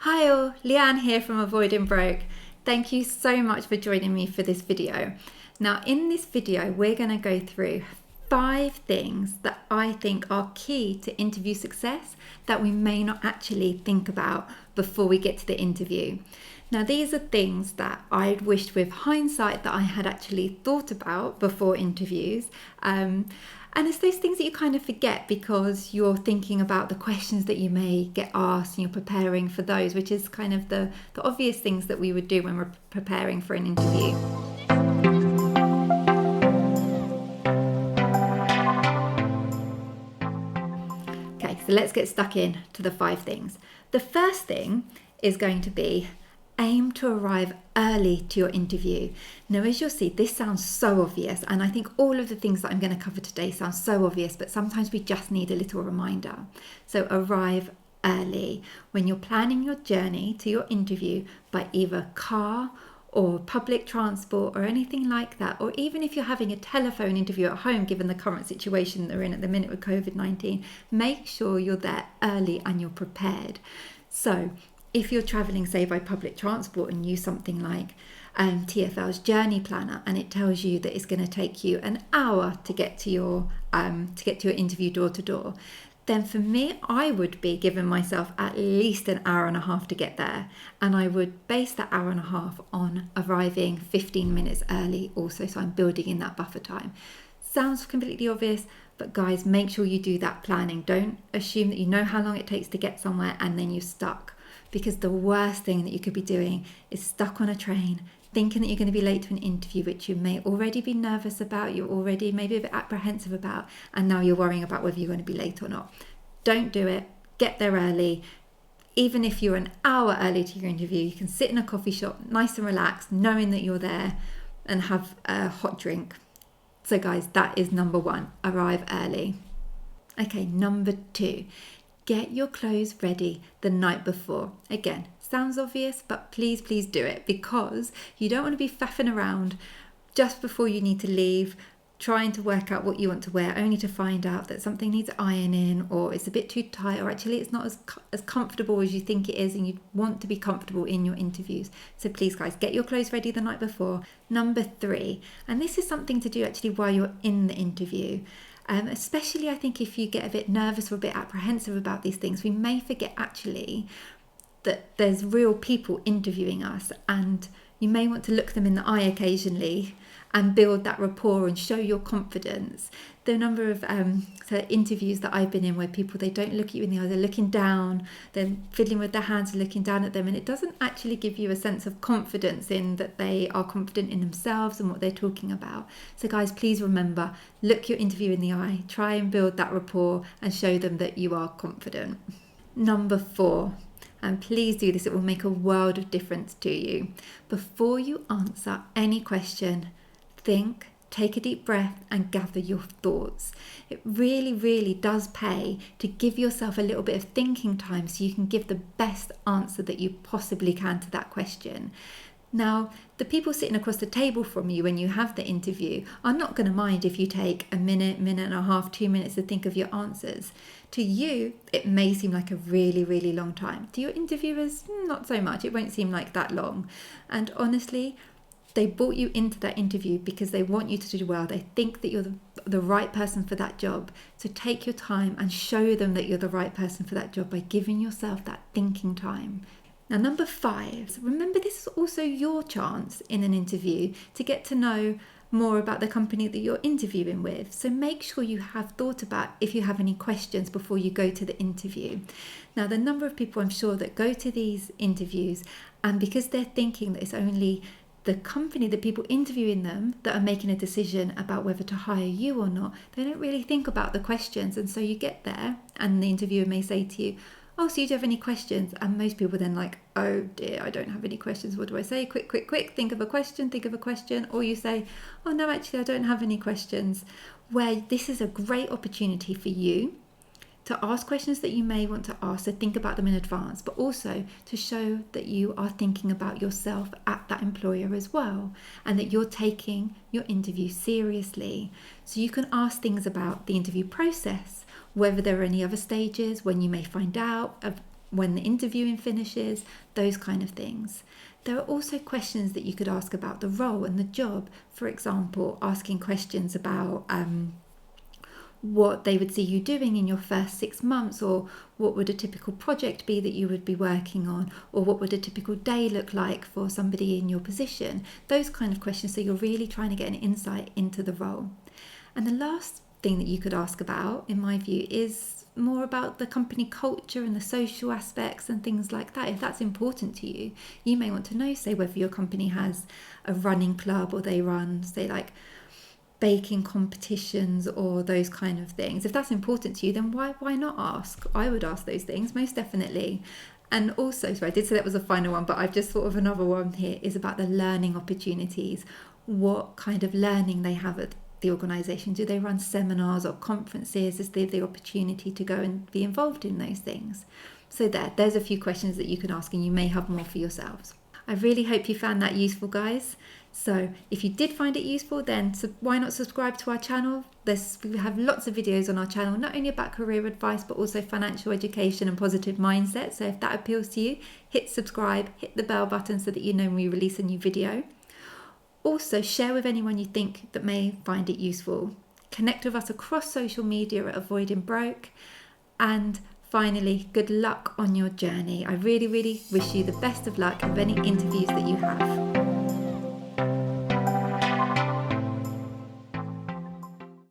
Hi all, Leanne here from Avoiding Broke. Thank you so much for joining me for this video. Now in this video we're going to go through 5 things that I think are key to interview success that we may not actually think about before we get to the interview. Now these are things that I'd wished with hindsight that I had actually thought about before interviews. And it's those things that you kind of forget because you're thinking about the questions that you may get asked and you're preparing for those, which is kind of the obvious things that we would do when we're preparing for an interview. Okay, so let's get stuck in to the 5 things. The first thing is going to be aim to arrive early to your interview. Now, as you'll see, this sounds so obvious, and I think all of the things that I'm going to cover today sound so obvious, but sometimes we just need a little reminder. So arrive early when you're planning your journey to your interview by either car or public transport or anything like that, or even if you're having a telephone interview at home, given the current situation that we're in at the minute with COVID-19, make sure you're there early and you're prepared. So if you're traveling, say, by public transport and use something like TfL's Journey Planner, and it tells you that it's going to take you an hour to get to your interview door to door, then for me, I would be giving myself at least an hour and a half to get there, and I would base that hour and a half on arriving 15 minutes early also, so I'm building in that buffer time. Sounds completely obvious, but guys, make sure you do that planning. Don't assume that you know how long it takes to get somewhere and then you're stuck. Because the worst thing that you could be doing is stuck on a train, thinking that you're going to be late to an interview, which you may already be nervous about, you're already maybe a bit apprehensive about, and now you're worrying about whether you're going to be late or not. Don't do it. Get there early. Even if you're an hour early to your interview, you can sit in a coffee shop, nice and relaxed, knowing that you're there, and have a hot drink. So guys, that is number 1, arrive early. Okay, number 2. Get your clothes ready the night before. Again, sounds obvious, but please do it, because you don't want to be faffing around just before you need to leave, trying to work out what you want to wear, only to find out that something needs ironing, or it's a bit too tight, or actually it's not as comfortable as you think it is, and you want to be comfortable in your interviews. So please guys, get your clothes ready the night before. Number 3, and this is something to do actually while you're in the interview. Especially I think if you get a bit nervous or a bit apprehensive about these things, we may forget actually that there's real people interviewing us, and you may want to look them in the eye occasionally and build that rapport and show your confidence. There are a number of interviews that I've been in where people, they don't look at you in the eye, they're looking down, they're fiddling with their hands and looking down at them, and it doesn't actually give you a sense of confidence in that they are confident in themselves and what they're talking about. So guys, please remember, look your interviewer in the eye, try and build that rapport and show them that you are confident. Number 4, and please do this, it will make a world of difference to you. Before you answer any question, think, take a deep breath and gather your thoughts. It really does pay to give yourself a little bit of thinking time so you can give the best answer that you possibly can to that question. Now, the people sitting across the table from you when you have the interview are not going to mind if you take a minute and a half, 2 minutes to think of your answers. To you, it may seem like a really long time. To your interviewers, not so much. It won't seem like that long. And honestly, they brought you into that interview because they want you to do well. They think that you're the right person for that job. So take your time and show them that you're the right person for that job by giving yourself that thinking time. Now, number 5, remember this is also your chance in an interview to get to know more about the company that you're interviewing with. So make sure you have thought about if you have any questions before you go to the interview. Now, the number of people I'm sure that go to these interviews, and because they're thinking that it's only the company, the people interviewing them, that are making a decision about whether to hire you or not, they don't really think about the questions. And so you get there and the interviewer may say to you, oh, so you do have any questions? And most people then like, oh dear, I don't have any questions. What do I say? Quick, think of a question. Or you say, oh no, actually, I don't have any questions. Where this is a great opportunity for you to ask questions that you may want to ask, so think about them in advance, but also to show that you are thinking about yourself at that employer as well, and that you're taking your interview seriously. So you can ask things about the interview process, whether there are any other stages, when you may find out, when the interviewing finishes, those kind of things. There are also questions that you could ask about the role and the job. For example, asking questions about what they would see you doing in your first 6 months, or what would a typical project be that you would be working on, or what would a typical day look like for somebody in your position. Those kind of questions, so you're really trying to get an insight into the role. And the last thing that you could ask about, in my view, is more about the company culture and the social aspects and things like that. If that's important to you, you may want to know, say, whether your company has a running club, or they run, say, like baking competitions or those kind of things. If that's important to you, then why not ask? I would ask those things, most definitely. And also, so I did say that was the final one, but I've just thought of another one here, is about the learning opportunities. What kind of learning they have at the organisation. Do they run seminars or conferences? Is there the opportunity to go and be involved in those things? So there's a few questions that you can ask, and you may have more for yourselves. I really hope you found that useful, guys. So if you did find it useful, then why not subscribe to our channel? We have lots of videos on our channel, not only about career advice, but also financial education and positive mindset. So if that appeals to you, hit subscribe, hit the bell button so that you know when we release a new video. Also, share with anyone you think that may find it useful. Connect with us across social media at Avoiding Broke. And finally, good luck on your journey. I really, really wish you the best of luck with any interviews that you have.